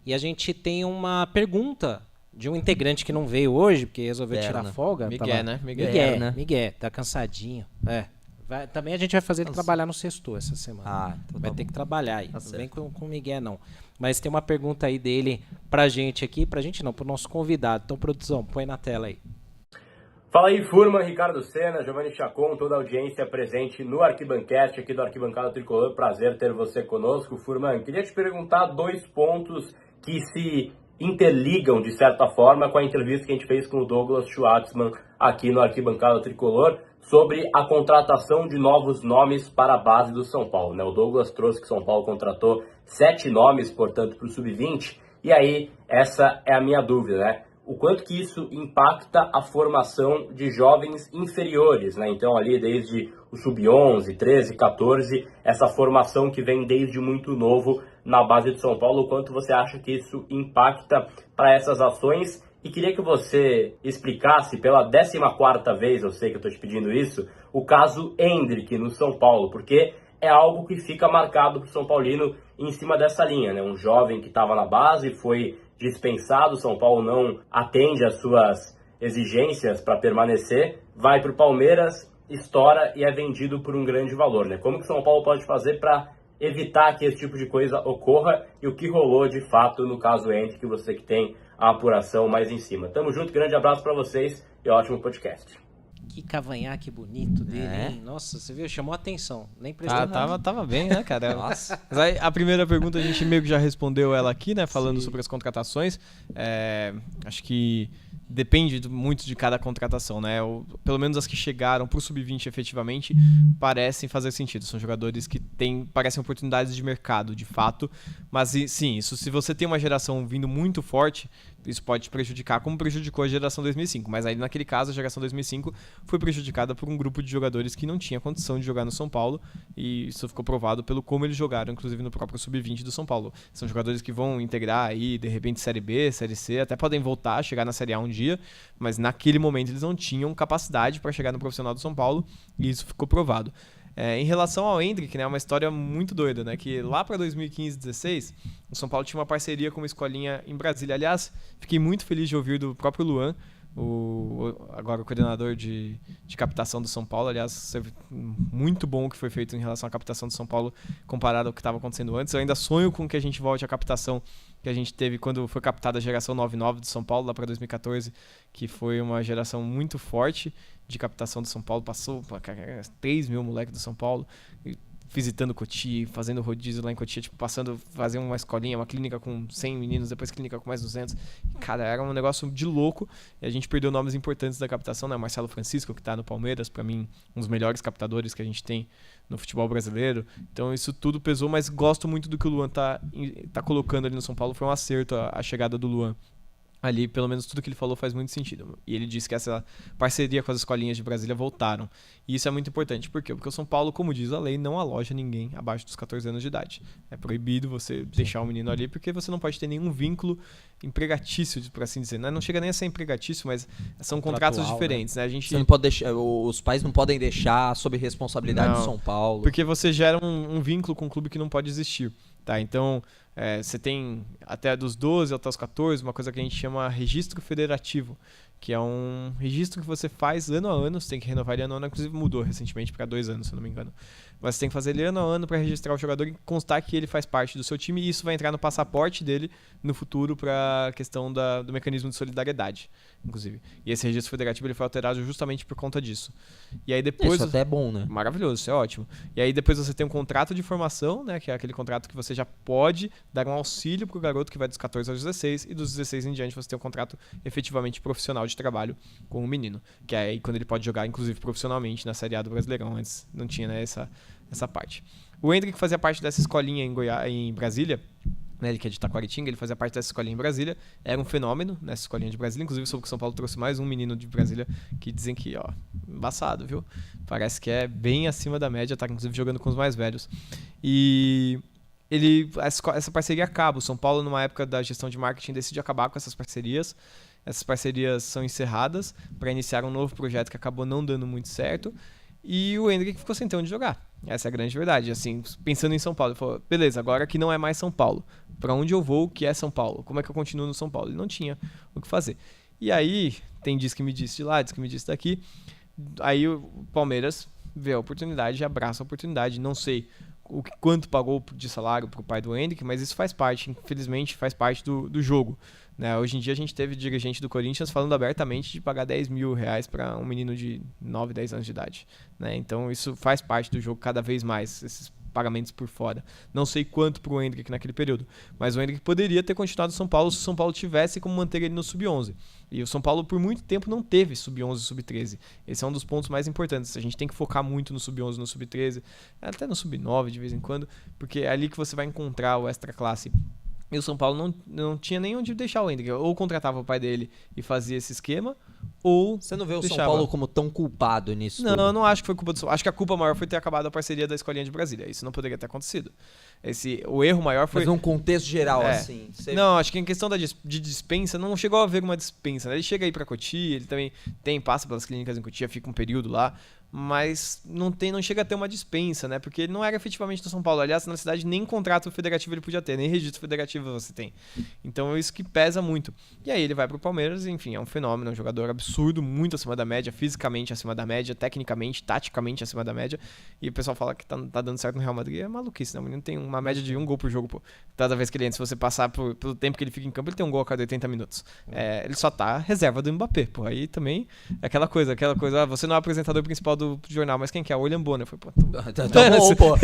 E a gente tem uma pergunta de um integrante que não veio hoje, porque resolveu tirar folga. Miguel, né? Miguel, tá cansadinho. Também a gente vai fazer ele trabalhar no sexto essa semana. Então vai ter que trabalhar aí. Tá Não vem com o Miguel, não. Mas tem uma pergunta aí dele pra gente aqui. Pra gente não, pro nosso convidado. Então, produção, põe na tela aí. Fala aí, Furman, Ricardo Senna, Giovanni Chacon, toda a audiência presente no Arquibancast aqui do Arquibancada Tricolor. Prazer ter você conosco, Furman. Queria te perguntar 2 pontos que se interligam, de certa forma, com a entrevista que a gente fez com o Douglas Schwartzman aqui no Arquibancada Tricolor sobre a contratação de novos nomes para a base do São Paulo, né? O Douglas trouxe que São Paulo contratou 7 nomes, portanto, para o Sub-20, e aí essa é a minha dúvida, né? O quanto que isso impacta a formação de jovens inferiores, né? Então ali desde o Sub-11, 13, 14, essa formação que vem desde muito novo na base de São Paulo, o quanto você acha que isso impacta para essas ações? E queria que você explicasse pela 14ª vez, eu sei que eu estou te pedindo isso, o caso Endrick no São Paulo, porque é algo que fica marcado para o São Paulino em cima dessa linha, né? Um jovem que estava na base, foi dispensado, o São Paulo não atende às suas exigências para permanecer, vai para o Palmeiras, estoura e é vendido por um grande valor, né? Como que o São Paulo pode fazer para evitar que esse tipo de coisa ocorra e o que rolou de fato no caso Endrick, que você que tem a apuração mais em cima. Tamo junto, grande abraço para vocês e ótimo podcast. Que cavanhaque bonito dele, hein? Nossa, você viu? Chamou a atenção. Nem prestou tava bem, né, cara? Nossa. Mas aí, a primeira pergunta a gente meio que já respondeu ela aqui, né? Falando sobre as contratações. Acho que depende muito de cada contratação, né? Pelo menos as que chegaram pro Sub-20 efetivamente parecem fazer sentido. São jogadores que parecem oportunidades de mercado, de fato. Mas sim, isso, se você tem uma geração vindo muito forte, isso pode te prejudicar, como prejudicou a geração 2005. Mas aí, naquele caso, a geração 2005 foi prejudicada por um grupo de jogadores que não tinha condição de jogar no São Paulo. E isso ficou provado pelo como eles jogaram, inclusive no próprio Sub-20 do São Paulo. São jogadores que vão integrar aí, de repente, Série B, Série C, até podem voltar, chegar na Série A um dia, mas naquele momento eles não tinham capacidade para chegar no profissional do São Paulo, e isso ficou provado. Em relação ao Endrick, né, é uma história muito doida, né, que lá para 2015, 2016, o São Paulo tinha uma parceria com uma escolinha em Brasília. Aliás, fiquei muito feliz de ouvir do próprio Luan, agora o coordenador de captação do São Paulo. Aliás, muito bom o que foi feito em relação à captação do São Paulo comparado ao que estava acontecendo antes. Eu ainda sonho com que a gente volte à captação que a gente teve quando foi captada a geração 99 do São Paulo, lá para 2014, que foi uma geração muito forte de captação do São Paulo. Passou 3 mil moleques do São Paulo, visitando Cotia, fazendo rodízio lá em Cotia, fazendo uma escolinha, uma clínica com 100 meninos, depois clínica com mais 200. Cara, era um negócio de louco, e a gente perdeu nomes importantes da captação, né? Marcelo Francisco, que tá no Palmeiras, para mim, um dos melhores captadores que a gente tem no futebol brasileiro. Então isso tudo pesou, mas gosto muito do que o Luan tá colocando ali no São Paulo. Foi um acerto a chegada do Luan. Ali, pelo menos tudo que ele falou faz muito sentido. E ele disse que essa parceria com as escolinhas de Brasília voltaram. E isso é muito importante. Por quê? Porque o São Paulo, como diz a lei, não aloja ninguém abaixo dos 14 anos de idade. É proibido você deixar o menino ali, porque você não pode ter nenhum vínculo empregatício, por assim dizer. Não chega nem a ser empregatício, mas são contratos diferentes, né? A gente... Você não pode deixar, os pais não podem deixar sob responsabilidade do São Paulo. Porque você gera um vínculo com um clube que não pode existir. Tá? Então, você tem até dos 12 até os 14, uma coisa que a gente chama registro federativo, que é um registro que você faz ano a ano. Você tem que renovar ele ano a ano, inclusive mudou recentemente para 2 anos, se eu não me engano. Mas você tem que fazer ele ano a ano para registrar o jogador e constar que ele faz parte do seu time, e isso vai entrar no passaporte dele no futuro para a questão do mecanismo de solidariedade, inclusive. E esse registro federativo ele foi alterado justamente por conta disso. E aí depois... Isso até é bom, né? Maravilhoso, isso é ótimo. E aí depois você tem um contrato de formação, né, que é aquele contrato que você já pode dar um auxílio pro garoto que vai dos 14 aos 16, e dos 16 em diante você tem um contrato efetivamente profissional de trabalho com o menino, que é aí quando ele pode jogar, inclusive, profissionalmente na Série A do Brasileirão. Antes não tinha, né, essa parte. O Endrick fazia parte dessa escolinha em Brasília, né, ele que é de Taquaritinga, ele fazia parte dessa escolinha em Brasília, era um fenômeno nessa escolinha de Brasília. Inclusive soube que o São Paulo trouxe mais um menino de Brasília, que dizem que, embaçado, viu? Parece que é bem acima da média, tá inclusive jogando com os mais velhos. E essa parceria acaba. O São Paulo, numa época da gestão de marketing, decide acabar com essas parcerias. Essas parcerias são encerradas para iniciar um novo projeto que acabou não dando muito certo. E o Endrick ficou sem ter onde jogar. Essa é a grande verdade. Assim, pensando em São Paulo, ele falou, beleza, agora que não é mais São Paulo, pra onde eu vou que é São Paulo? Como é que eu continuo no São Paulo? Ele não tinha o que fazer. E aí, tem diz que me disse de lá, diz que me disse daqui. Aí o Palmeiras vê a oportunidade, abraça a oportunidade. Não sei quanto pagou de salário pro pai do Endrick, mas isso faz parte, infelizmente, faz parte do jogo. Né? Hoje em dia a gente teve dirigente do Corinthians falando abertamente de pagar 10 mil reais para um menino de 9, 10 anos de idade. Né? Então isso faz parte do jogo cada vez mais, esses pagamentos por fora. Não sei quanto pro Endrick naquele período, mas o Endrick poderia ter continuado no São Paulo se o São Paulo tivesse como manter ele no Sub-11. E o São Paulo por muito tempo não teve Sub-11 e Sub-13. Esse é um dos pontos mais importantes. A gente tem que focar muito no Sub-11 e no Sub-13, até no Sub-9 de vez em quando, porque é ali que você vai encontrar o extra classe. E o São Paulo não tinha nem onde deixar o Endrick. Ou contratava o pai dele e fazia esse esquema, ou Você não vê o deixava. São Paulo como tão culpado nisso? Não, tudo? eu não acho que foi culpa do São Paulo. Acho que a culpa maior foi ter acabado a parceria da Escolinha de Brasília. Isso não poderia ter acontecido. O erro maior foi... Mas num contexto geral, É. assim. Não, acho que em questão de dispensa, não chegou a haver uma dispensa, né? Ele chega aí pra Cotia, ele também passa pelas clínicas em Cotia, fica um período lá, mas não chega a ter uma dispensa, né? Porque ele não era efetivamente do São Paulo. Aliás, na cidade nem contrato federativo ele podia ter, nem registro federativo você tem. Então é isso que pesa muito. E aí ele vai pro Palmeiras, enfim, é um fenômeno, é um jogador absurdo, muito acima da média, fisicamente acima da média, tecnicamente, taticamente acima da média. E o pessoal fala que tá dando certo no Real Madrid, é maluquice, né? O menino tem uma média de 1 gol por jogo, pô. Toda vez que ele entra, se você passar pelo tempo que ele fica em campo, ele tem um gol a cada 80 minutos. Ele só tá reserva do Mbappé, pô. Aí também é aquela coisa, você não é o apresentador principal do jornal, mas quem que é? O William Bonner. Eu falei, pô, Tá bom, pô.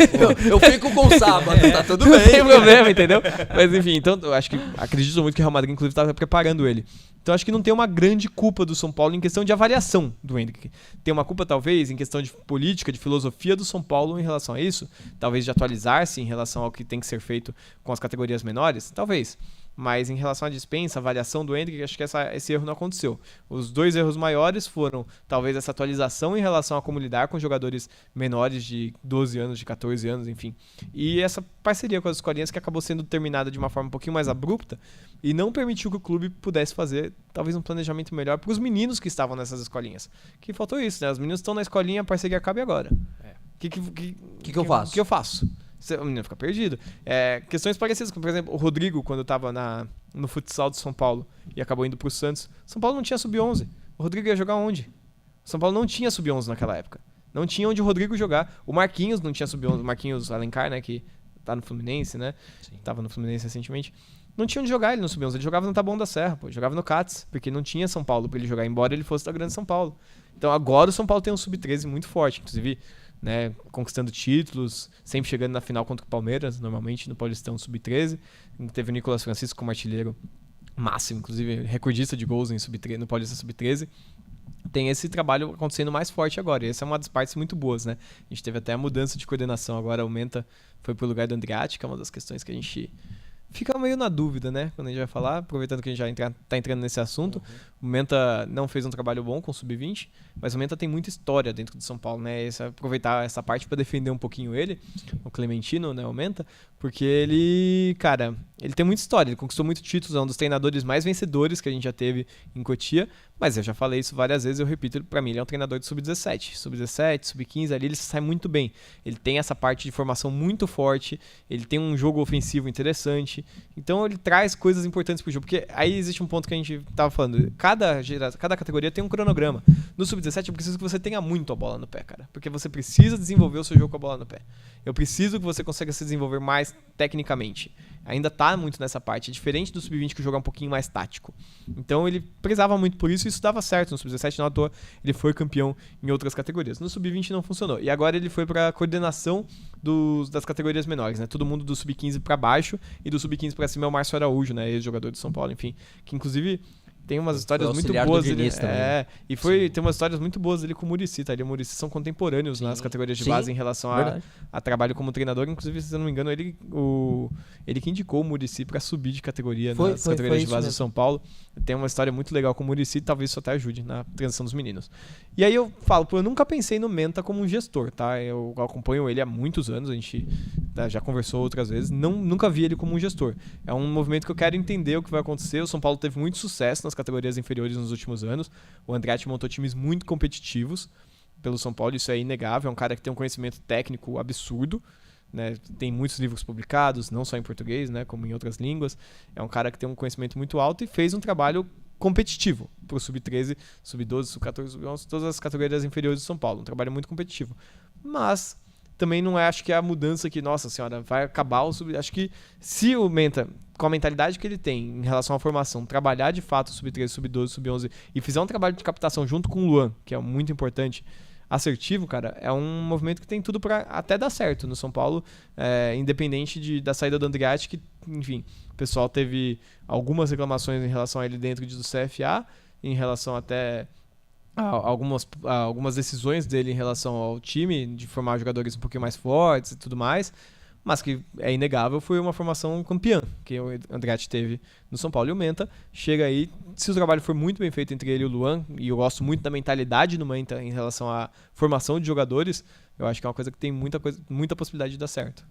Eu fico com o sábado, tá tudo não bem. tem problema, entendeu? Mas enfim, então eu acredito muito que o Real Madrid, inclusive, estava preparando ele. Então acho que não tem uma grande culpa do São Paulo em questão de avaliação do Endrick. Tem uma culpa, talvez, em questão de política, de filosofia do São Paulo em relação a isso. Talvez de atualizar-se em relação ao que tem que ser feito com as categorias menores. Talvez. Mas em relação à dispensa, avaliação do Endrick, acho que esse erro não aconteceu. Os dois erros maiores foram, talvez, essa atualização em relação a como lidar com jogadores menores de 12 anos, de 14 anos, enfim. E essa parceria com as escolinhas que acabou sendo terminada de uma forma um pouquinho mais abrupta e não permitiu que o clube pudesse fazer, talvez, um planejamento melhor para os meninos que estavam nessas escolinhas. Que faltou isso, né? Os meninos estão na escolinha, a parceria acaba e agora? O que eu faço? O que eu faço? O menino fica perdido. Questões parecidas, como por exemplo, o Rodrigo, quando estava no futsal de São Paulo e acabou indo pro Santos. São Paulo não tinha sub-11. O Rodrigo ia jogar onde? São Paulo não tinha sub-11 naquela época. Não tinha onde o Rodrigo jogar. O Marquinhos não tinha sub-11. O Marquinhos Alencar, né, que tá no Fluminense, né? Sim. Tava no Fluminense recentemente. Não tinha onde jogar ele no sub-11. Ele jogava no Taboão da Serra, pô. Jogava no CATS, porque não tinha São Paulo pra ele jogar, embora ele fosse da Grande São Paulo. Então agora o São Paulo tem um sub-13 muito forte, inclusive, né, conquistando títulos, sempre chegando na final contra o Palmeiras, normalmente no Paulistão sub-13. Teve o Nicolas Francisco como artilheiro máximo, inclusive recordista de gols no Paulista sub-13. Tem esse trabalho acontecendo mais forte agora, e essa é uma das partes muito boas, né? A gente teve até a mudança de coordenação, agora o Menta foi pro lugar do Andriati, que é uma das questões que a gente fica meio na dúvida, né? Quando a gente vai falar, aproveitando que a gente já tá entrando nesse assunto. O Menta não fez um trabalho bom com o Sub-20, mas o Menta tem muita história dentro de São Paulo, né? Aproveitar essa parte para defender um pouquinho ele, o Clementino, né? O Menta, porque ele, cara, ele tem muita história, ele conquistou muitos títulos, é um dos treinadores mais vencedores que a gente já teve em Cotia, mas eu já falei isso várias vezes, eu repito, pra mim ele é um treinador de Sub-17, Sub-15, ali ele sai muito bem. Ele tem essa parte de formação muito forte, ele tem um jogo ofensivo interessante, então ele traz coisas importantes pro jogo, porque aí existe um ponto que a gente tava falando, cada categoria tem um cronograma. No Sub-17 eu preciso que você tenha muito a bola no pé, cara, porque você precisa desenvolver o seu jogo com a bola no pé. Eu preciso que você consiga se desenvolver mais tecnicamente. Ainda tá muito nessa parte, é diferente do Sub-20 que o jogo é um pouquinho mais tático. Então ele prezava muito por isso e isso dava certo. No Sub-17 não à toa, ele foi campeão em outras categorias. No Sub-20 não funcionou. E agora ele foi pra coordenação das categorias menores, né? Todo mundo do Sub-15 pra baixo e do Sub-15 pra cima é o Márcio Araújo, né? Ex-jogador de São Paulo, enfim. Que inclusive tem umas histórias muito boas dele. Tem umas histórias muito boas dele com o Muricy, tá? Ele e o Muricy são contemporâneos nas categorias de base em relação a trabalho como treinador. Inclusive, se eu não me engano, ele que indicou o Muricy pra subir de categoria nas categorias de base do São Paulo. Tem uma história muito legal com o Muricy, talvez isso até ajude na transição dos meninos. E aí eu falo, eu nunca pensei no Menta como um gestor, tá? Eu acompanho ele há muitos anos, a gente já conversou outras vezes, nunca vi ele como um gestor. É um movimento que eu quero entender o que vai acontecer. O São Paulo teve muito sucesso nas categorias inferiores nos últimos anos. O Andriati montou times muito competitivos. pelo São Paulo, isso é inegável, é um cara que tem um conhecimento técnico absurdo, né? Tem muitos livros publicados, não só em português, né? Como em outras línguas. É um cara que tem um conhecimento muito alto e fez um trabalho competitivo para o Sub-13, Sub-12, Sub-14, Sub-11, todas as categorias inferiores do São Paulo. Um trabalho muito competitivo. Mas também não acho que é a mudança que, nossa senhora, vai acabar o Sub... Acho que se o Menta, com a mentalidade que ele tem em relação à formação, trabalhar de fato o Sub-13, Sub-12, Sub-11 e fizer um trabalho de captação junto com o Luan, que é muito importante, assertivo, cara, é um movimento que tem tudo para até dar certo no São Paulo, independente da saída do Andriatti, que, enfim, o pessoal teve algumas reclamações em relação a ele dentro do CFA, em relação até a algumas decisões dele em relação ao time, de formar jogadores um pouquinho mais fortes e tudo mais, mas que é inegável, foi uma formação campeã que o Andriatti teve no São Paulo. E o Menta chega aí, se o trabalho for muito bem feito entre ele e o Luan, e eu gosto muito da mentalidade do Menta em relação à formação de jogadores, eu acho que é uma coisa que tem muita possibilidade de dar certo.